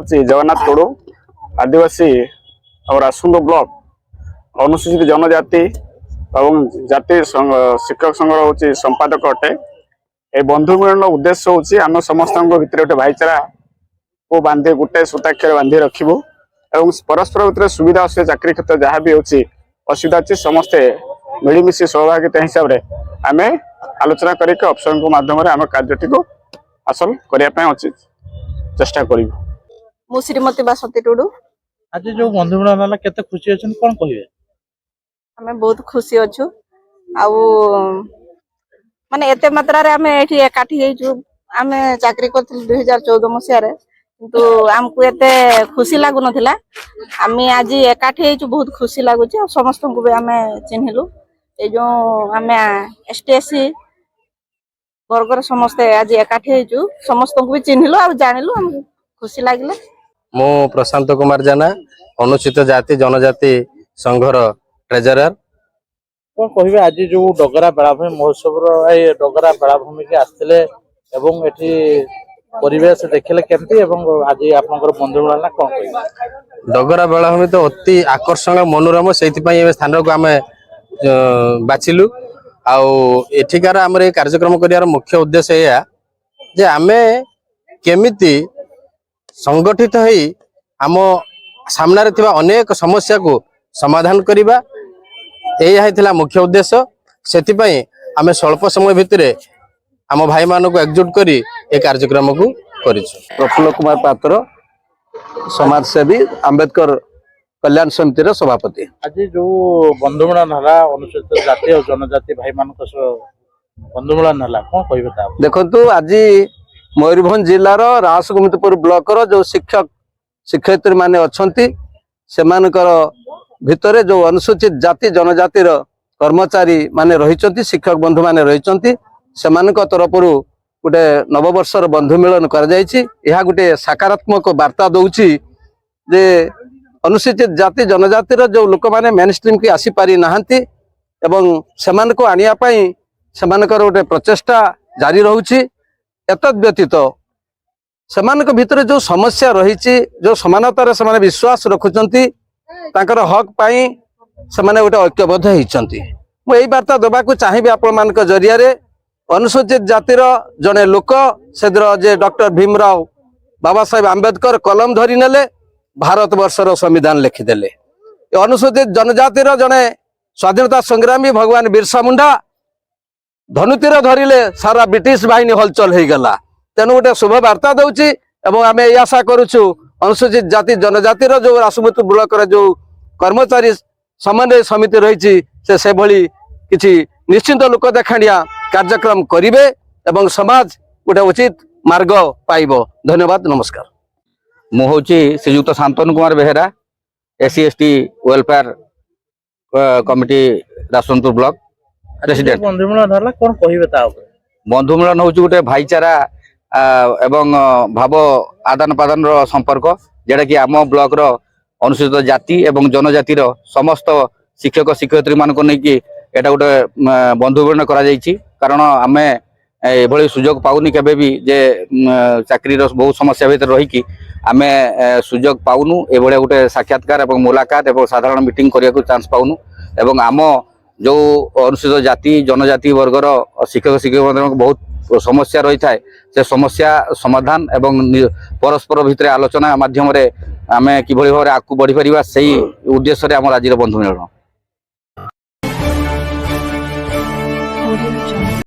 जगन्नाथ टोडू आदिवासी और आसुंद ब्लॉक अनुसूचित जनजाति और जाति शिक्षक संघ हूँ संपादक अटे। ए बंधु मिलन उद्देश्य हूँ आम समस्त भितर गोटे भाईचारा को बांधे गोटे सूताक्षर बांधि रखू और परस्पर भितर सुविधा असुविधा चाकरी क्षेत्र जहाँ भी होची असुविधा अच्छी समस्ते मिलमिशी सहभागिता हिसाब से आम आलोचना करके अफसर माध्यम आम कार्यटी को हासिल करने चेष्टा करूँ। मु श्रीमती बासंती टुडू। आज जो बंधु मिलन केते खुशी अछन कोन कहिवे? हमें बहुत खुशी अच्छु आउ माने एते मात्रा रे हमें एठी एकाठी हेजु हमें चाकरी करथिल 2014 मसिया रे किंतु हमकु एते खुशी लागु नथिला। हमें आज एकाठी हेजु बहुत खुशी लागु छै। समस्त को भी हमें चिन्हलु ए जो हमें एसटीएससी वर्गर समस्त आज एकाठी हेजु समस्त को भी चिन्हलु आ जानिलु हम खुशी लागिला। मु प्रशांत कुमार जाना अनुसूचित जाति जनजाति संघर ट्रेजरर। कोन कहिवे आज जो डगरा बेलाभूमि महोत्सव ए डगरा बेलाभूमि के आस्थिले एवं एठी परिवेश देखले केमती एवं आज आपनकर बंधु मिलन कोन कहिवे? डगरा बेलाभूमि तो अति आकर्षण मनोरम सेति पई ए स्थान को हमें बाचिलु आउ एठिकार हमर ए कार्यक्रम करियार मुख्य उद्देश्य या जे हमें केमिति संगठित होई आम सामने थिबा अनेक समस्या को समाधान करिबा यही थिला मुख्य उद्देश्य। सेति पई आमे स्वल्प समय भितरे आम भाई मानक को एकजुट करी ए कार्यक्रम को करिछु। प्रफुल्ल कुमार पात्र समाजसेवी अंबेडकर कल्याण समिति सभापति। आज जो बंधु मिलन हला अनुसूचित जाति और जनजाति भाई मानक बंधु मिलन हला कोन कहिवे ता? देखंतु आज मयूरभंज जिलार रासगोविंदपुर ब्लॉकर जो शिक्षक शिक्षयित्री माने अछंती सेमानकर भितरे जो अनुसूचित जाति जनजाति कर्मचारी माने रहिचंती शिक्षक बंधु माने रहिचंती सेमानक तरफरु गोटे नववर्षर बंधु मिलन कर जायछि। यह गोटे सकारात्मक वार्ता दउछि जे अनुसूचित जाति जनजातिर जो लोक माने मेन स्ट्रीम की आसी पारि नाहंती एवं सेमानको आनिया पई सेमानकर गोटे प्रचेष्टा जारी रहउछि। एतद व्यतीत सेमानक भितर जो समस्या रही जो समानतार से विश्वास रखुचंती तांकर हक पाई से गोटे ऐक्यबद्ध होती। मुझे वार्ता देवाक चाहिए आपण मान जरिया अनुसूचित जातिर जड़े लोक से डॉक्टर भीमराव बाबा साहेब आंबेडकर कलम धरी नेले भारत वर्षर संविधान लिखिदेले। अनुसूचित जनजातिर जड़े स्वाधीनता संग्रामी भगवान बिरसा मुंडा धनुतीर धरिले सारा ब्रिटिश बाहिनी हलचल हो गला। तेणु गोटे शुभ वार्ता दूची आम ये आशा करुचु अनुसूचित जाति जनजातिर जो रासगोविंदपुर ब्लॉक जो कर्मचारी समन्वय समिति रही से भली किछि निश्चिंत लोक देखाणिया कार्यक्रम करिवे एवं समाज गोटे उचित मार्ग पाइबो। धन्यवाद, नमस्कार। मु होची Shriyukta Shantanu Kumar Behera SC/ST welfare committee Rasgovindpur block president. बंधु मिलन हला कोन कहिवे ता? बंधु मिलन होची गोटे भाईचारा एवं भाव आदान प्रदान संपर्क जेटा कि आम ब्लॉक रो अनुसूचित जाति एवं जनजातिर समस्त शिक्षक शिक्षयित्री मान को नहीं कि एटा गोटे बंधु मिलन करा जायछि। कारण आमे एभली सुजोग पाउनी केबे भी जे चाकरी रो बहुत समस्या भीतर रही कि आमे सुजोग पाउनु एभली गोटे साक्षात्कार एवं मुलाकात एवं साधारण मीटिंग करिया को चांस पाउनु एवं आम जो अनुसूचित जाति जनजाति वर्गर शिक्षक शिक्षक बहुत समस्या रही थाए से समस्या समाधान एवं परस्पर भितर आलोचना माध्यम आम कि भाव आगू बढ़ी पार से उद्देश्य आम आज बंधु मिलन।